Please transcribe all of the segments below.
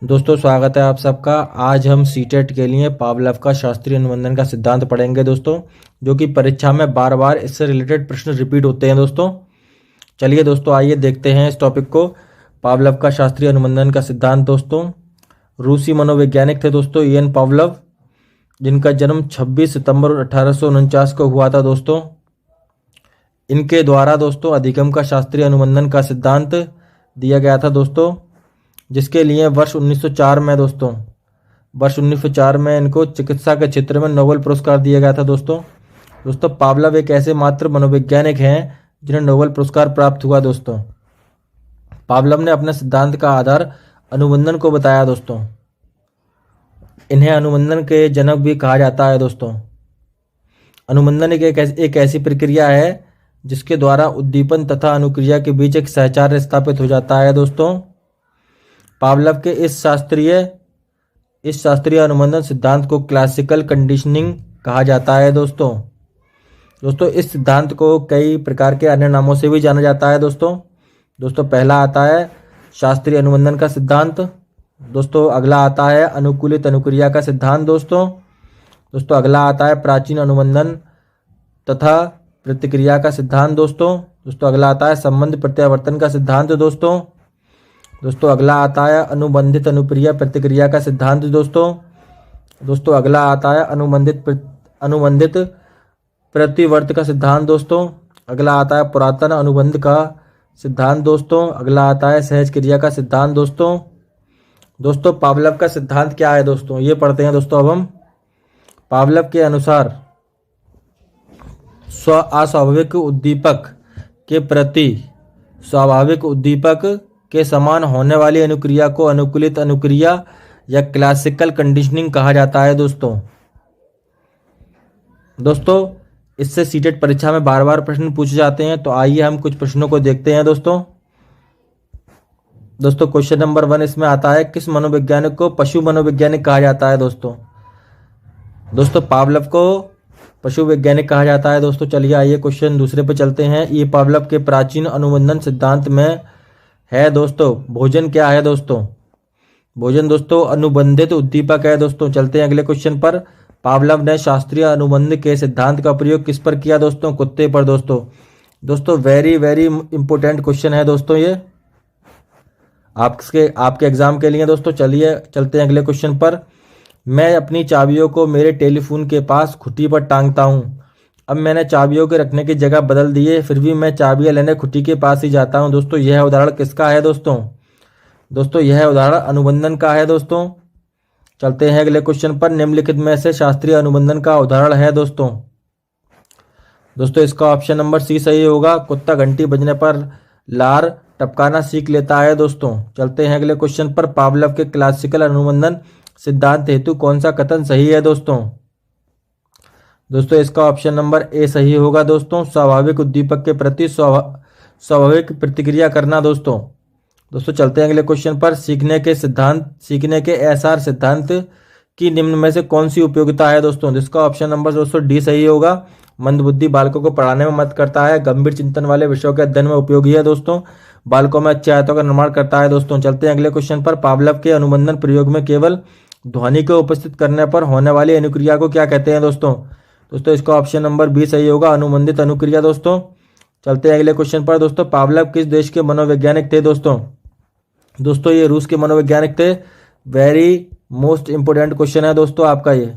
दोस्तों स्वागत है आप सबका। आज हम सीटेट के लिए पावलोव का शास्त्रीय अनुबंधन का सिद्धांत पढ़ेंगे दोस्तों, जो कि परीक्षा में बार बार इससे रिलेटेड प्रश्न रिपीट होते हैं दोस्तों। चलिए दोस्तों आइए देखते हैं इस टॉपिक को। पावलोव का शास्त्रीय अनुबंधन का सिद्धांत दोस्तों, रूसी मनोवैज्ञानिक थे दोस्तों इयान पावलोव, जिनका जन्म 26 सितंबर 1849 को हुआ था दोस्तों। इनके द्वारा दोस्तों अधिगम का शास्त्रीय अनुबंधन का सिद्धांत दिया गया था दोस्तों, जिसके लिए वर्ष 1904 में इनको चिकित्सा के क्षेत्र में नोबेल पुरस्कार दिया गया था दोस्तों। पावलोव एक ऐसे मात्र मनोवैज्ञानिक हैं जिन्हें नोबेल पुरस्कार प्राप्त हुआ दोस्तों। पावलोव ने अपने सिद्धांत का आधार अनुबंधन को बताया दोस्तों। इन्हें अनुबंधन के जनक भी कहा जाता है दोस्तों। अनुबंधन एक ऐसी प्रक्रिया है जिसके द्वारा उद्दीपन तथा अनुक्रिया के बीच एक सहचार्य स्थापित हो जाता है दोस्तों। पावलोव के इस शास्त्रीय अनुबंधन सिद्धांत को क्लासिकल कंडीशनिंग कहा जाता है दोस्तों। इस सिद्धांत को कई प्रकार के अन्य नामों से भी जाना जाता है दोस्तों। पहला आता है शास्त्रीय अनुबंधन का सिद्धांत दोस्तों। अगला आता है अनुकूलित अनुक्रिया का सिद्धांत दोस्तों। अगला आता है प्राचीन अनुबंधन तथा प्रतिक्रिया का सिद्धांत दोस्तों। अगला आता है संबंध प्रत्यावर्तन का सिद्धांत दोस्तों। अगला आता है अनुबंधित अनुप्रिया प्रतिक्रिया का सिद्धांत दोस्तों। अगला आता है अनुबंधित प्रतिवर्त का सिद्धांत दोस्तों। अगला आता है पुरातन अनुबंध का सिद्धांत दोस्तों। अगला आता है सहज क्रिया का सिद्धांत दोस्तों। पावलोव का सिद्धांत क्या है दोस्तों, ये पढ़ते हैं दोस्तों। अब हम पावलोव के अनुसार अस्वाभाविक उद्दीपक के प्रति स्वाभाविक उद्दीपक के समान होने वाली अनुक्रिया को अनुकूलित अनुक्रिया या क्लासिकल कंडीशनिंग कहा जाता है दोस्तों। इससे सीटेट परीक्षा में बार बार प्रश्न पूछे जाते हैं, तो आइए हम कुछ प्रश्नों को देखते हैं दोस्तों। क्वेश्चन नंबर 1 इसमें आता है, किस मनोवैज्ञानिक को पशु मनोवैज्ञानिक कहा जाता है दोस्तों। पावलोव को पशु वैज्ञानिक कहा जाता है दोस्तों। चलिए आइए क्वेश्चन दूसरे पे चलते हैं। ये पावलोव के प्राचीन अनुबंधन सिद्धांत में है दोस्तों। भोजन क्या है दोस्तों? भोजन दोस्तों अनुबंधित उद्दीपक है दोस्तों। चलते हैं अगले क्वेश्चन पर। पावलोव ने शास्त्रीय अनुबंध के सिद्धांत का प्रयोग किस पर किया दोस्तों? कुत्ते पर दोस्तों। वेरी वेरी इंपॉर्टेंट क्वेश्चन है दोस्तों ये आपके एग्जाम के लिए दोस्तों। चलिए चलते हैं अगले क्वेश्चन पर। मैं अपनी चाबियों को मेरे टेलीफोन के पास खुटी पर टांगता हूँ। अब मैंने चाबियों के रखने की जगह बदल दी है, फिर भी मैं चाबियां लेने खुटी के पास ही जाता हूं दोस्तों। यह उदाहरण किसका है दोस्तों? यह उदाहरण अनुबंधन का है दोस्तों। चलते हैं अगले क्वेश्चन पर। निम्नलिखित में से शास्त्रीय अनुबंधन का उदाहरण है दोस्तों। इसका ऑप्शन नंबर सी सही होगा। कुत्ता घंटी बजने पर लार टपकाना सीख लेता है दोस्तों। चलते हैं अगले क्वेश्चन पर। पावलोव के क्लासिकल अनुबंधन सिद्धांत हेतु कौन सा कथन सही है दोस्तों? इसका ऑप्शन नंबर ए सही होगा दोस्तों। स्वाभाविक उद्दीपक के प्रति स्वाभाविक प्रतिक्रिया करना दोस्तों। चलते हैं अगले क्वेश्चन पर। सीखने के एसार सिद्धांत की निम्न में से कौन सी उपयोगिता है दोस्तों? जिसका ऑप्शन नंबर दोस्तों डी सही होगा। मंदबुद्धि बालकों को पढ़ाने में मदद करता है। गंभीर चिंतन वाले विषयों के अध्ययन में उपयोगी है दोस्तों। बालकों में अच्छे आयतों का निर्माण करता है दोस्तों। चलते हैं अगले क्वेश्चन पर। पावलोव के अनुबंधन प्रयोग में केवल ध्वनि को उपस्थित करने पर होने वाली अनुक्रिया को क्या कहते हैं दोस्तों? इसका ऑप्शन नंबर बी सही होगा। अनुबंधित अनुक्रिया दोस्तों। चलते हैं अगले क्वेश्चन पर। पावलोव किस देश के मनोवैज्ञानिक थे दोस्तों? ये रूस के मनोवैज्ञानिक थे। वेरी मोस्ट इंपोर्टेंट क्वेश्चन है दोस्तों आपका ये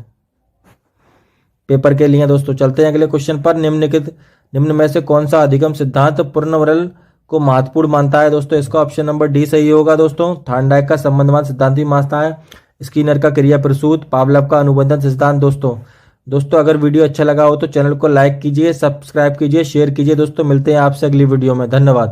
पेपर के लिए दोस्तों। चलते हैं अगले क्वेश्चन पर। निम्न में से कौन सा अधिगम सिद्धांत पूर्णवरल को महत्वपूर्ण मानता है दोस्तों? इसका ऑप्शन नंबर डी सही होगा दोस्तों। थॉर्नडाइक का संबंधवाद सिद्धांत भी मानता है। स्किनर का क्रिया प्रसूत, पावलोव का अनुबंधन सिद्धांत दोस्तों अगर वीडियो अच्छा लगा हो तो चैनल को लाइक कीजिए, सब्सक्राइब कीजिए, शेयर कीजिए दोस्तों। मिलते हैं आपसे अगली वीडियो में। धन्यवाद।